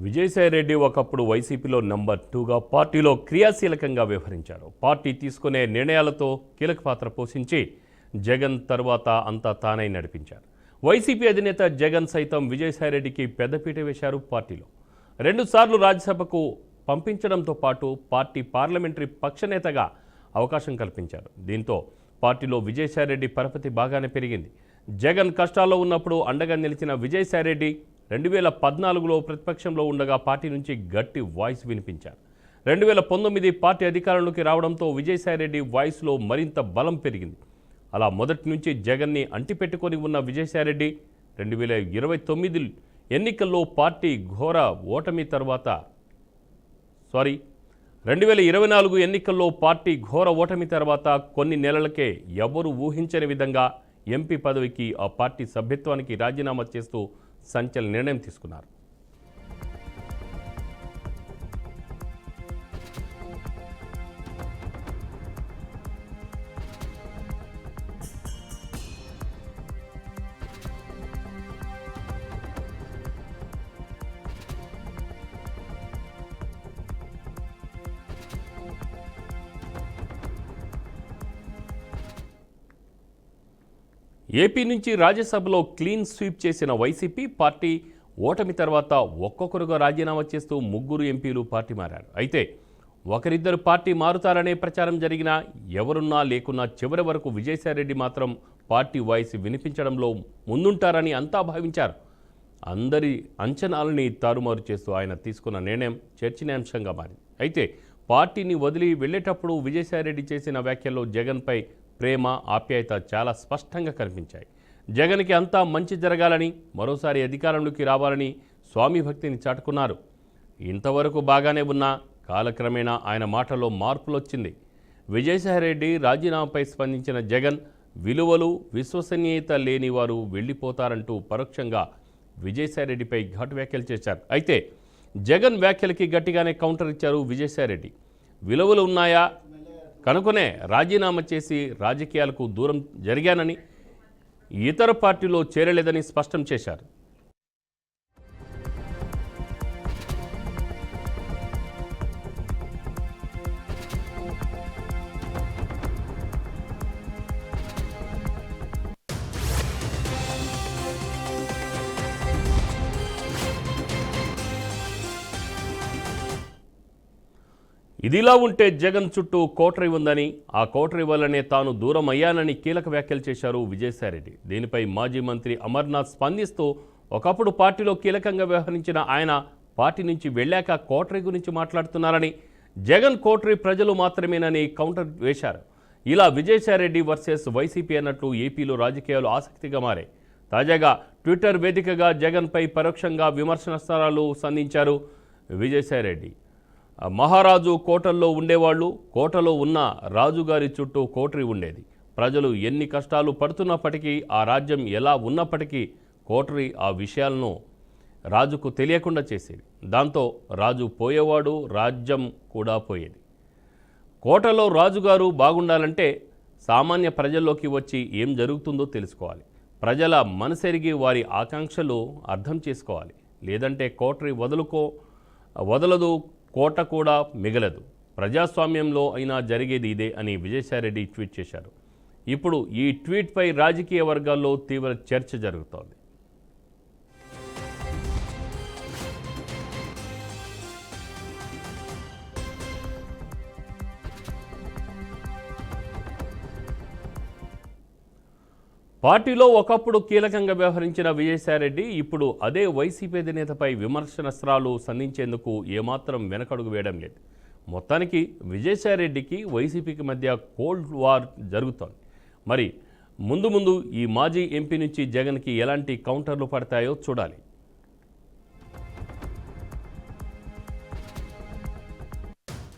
విజయసాయిరెడ్డి ఒకప్పుడు వైసీపీలో నంబర్ 2గా పార్టీలో క్రియాశీలకంగా వ్యవహరించారు. పార్టీ తీసుకునే నిర్ణయాలతో కీలక పాత్ర పోషించి జగన్ తర్వాత అంతా తానై నడిపించారు. వైసీపీ అధినేత జగన్ సైతం విజయసాయిరెడ్డికి పెద్దపీట వేశారు. పార్టీలో 2 సార్లు రాజ్యసభకు పంపించడంతో పాటు పార్టీ పార్లమెంటరీ పక్షనేతగా అవకాశం కల్పించారు. దీంతో పార్టీలో విజయసాయిరెడ్డి పరపతి బాగానే పెరిగింది. జగన్ కష్టాల్లో ఉన్నప్పుడు అండగా నిలిచిన విజయసాయిరెడ్డి 2014లో ప్రతిపక్షంలో ఉండగా పార్టీ నుంచి గట్టి వాయిస్ వినిపించారు. 2019 పార్టీ అధికారంలోకి రావడంతో విజయసాయిరెడ్డి వాయిస్లో మరింత బలం పెరిగింది. అలా మొదటి నుంచి జగన్ని అంటిపెట్టుకొని ఉన్న విజయసాయిరెడ్డి 2029 ఎన్నికల్లో పార్టీ ఘోర ఓటమి తర్వాత 2024 ఎన్నికల్లో పార్టీ ఘోర ఓటమి తర్వాత కొన్ని నెలలకే ఎవరు ఊహించని విధంగా ఎంపీ పదవికి ఆ పార్టీ సభ్యత్వానికి రాజీనామా చేస్తూ సంచలన నిర్ణయం తీసుకున్నారు. ఏపీ నుంచి రాజ్యసభలో క్లీన్ స్వీప్ చేసిన వైసీపీ పార్టీ ఓటమి తర్వాత ఒక్కొక్కరుగా రాజీనామా చేస్తూ 3 ఎంపీలు పార్టీ మారారు. అయితే ఒకరిద్దరు పార్టీ మారుతారనే ప్రచారం జరిగినా ఎవరున్నా లేకున్నా చివరి వరకు విజయసాయిరెడ్డి మాత్రం పార్టీ వాయిస్ వినిపించడంలో ముందుంటారని అంతా భావించారు. అందరి అంచనాలని తారుమారు చేస్తూ ఆయన తీసుకున్న నిర్ణయం చర్చనీయాంశంగా మారింది. అయితే పార్టీని వదిలి వెళ్లేటప్పుడు విజయసాయిరెడ్డి చేసిన వ్యాఖ్యల్లో జగన్పై ప్రేమ ఆప్యాయత చాలా స్పష్టంగా కనిపించాయి. జగన్కి అంతా మంచి జరగాలని, మరోసారి అధికారంలోకి రావాలని స్వామి భక్తిని చాటుకున్నారు. ఇంతవరకు బాగానే ఉన్నా కాలక్రమేణా ఆయన మాటల్లో మార్పులొచ్చింది. విజయసాయిరెడ్డి రాజీనామాపై స్పందించిన జగన్ విలువలు విశ్వసనీయత లేని వారు వెళ్ళిపోతారంటూ పరోక్షంగా విజయసాయిరెడ్డిపై ఘాటు వ్యాఖ్యలు చేశారు. అయితే జగన్ వ్యాఖ్యలకి గట్టిగానే కౌంటర్ ఇచ్చారు విజయసాయిరెడ్డి. విలువలు ఉన్నాయా కనుకనే రాజీనామా చేసి రాజకీయాలకు దూరం జరిగానని, ఇతర పార్టీలో చేరలేదని స్పష్టం చేశారు. ఇదిలా ఉంటే జగన్ చుట్టూ కోటరీ ఉందని, ఆ కోటరీ వల్లనే తాను దూరం అయ్యానని కీలక వ్యాఖ్యలు చేశారు విజయసాయిరెడ్డి. దీనిపై మాజీ మంత్రి అమర్నాథ్ స్పందిస్తూ ఒకప్పుడు పార్టీలో కీలకంగా వ్యవహరించిన ఆయన పార్టీ నుంచి వెళ్ళాక కోటరీ గురించి మాట్లాడుతున్నారని, జగన్ కోటరీ ప్రజలు మాత్రమేనని కౌంటర్ వేశారు. ఇలా విజయసాయిరెడ్డి వర్సెస్ వైసీపీ అన్నట్లు ఏపీలో రాజకీయాలు ఆసక్తిగా మారాయి. తాజాగా ట్విట్టర్ వేదికగా జగన్పై పరోక్షంగా విమర్శనాస్త్రాలు సంధించారు విజయసాయిరెడ్డి. మహారాజు కోటల్లో ఉండేవాళ్ళు, కోటలో ఉన్న రాజుగారి చుట్టూ కోటరీ ఉండేది. ప్రజలు ఎన్ని కష్టాలు పడుతున్నప్పటికీ, ఆ రాజ్యం ఎలా ఉన్నప్పటికీ కోటరీ ఆ విషయాలను రాజుకు తెలియకుండా చేసేది. దాంతో రాజు పోయేవాడు, రాజ్యం కూడా పోయేది. కోటలో రాజుగారు బాగుండాలంటే సామాన్య ప్రజల్లోకి వచ్చి ఏం జరుగుతుందో తెలుసుకోవాలి. ప్రజల మనసెరిగి వారి ఆకాంక్షలు అర్థం చేసుకోవాలి. లేదంటే కోటరీ వదలదు, కోట కూడా మిగలదు. ప్రజాస్వామ్యంలో అయినా జరిగేది ఇదే అని విజయసాయిరెడ్డి ట్వీట్ చేశారు. ఇప్పుడు ఈ ట్వీట్పై రాజకీయ వర్గాల్లో తీవ్ర చర్చ జరుగుతోంది. పార్టీలో ఒకప్పుడు కీలకంగా వ్యవహరించిన విజయసాయిరెడ్డి ఇప్పుడు అదే వైసీపీ అధినేతపై విమర్శనాస్త్రాలు సంధించేందుకు ఏమాత్రం వెనకడుగు వేయడం లేదు. మొత్తానికి విజయసాయిరెడ్డికి వైసీపీకి మధ్య కోల్డ్ వార్ జరుగుతోంది. మరి ముందు ఈ మాజీ ఎంపీ నుంచి జగన్కి ఎలాంటి కౌంటర్లు పడతాయో చూడాలి.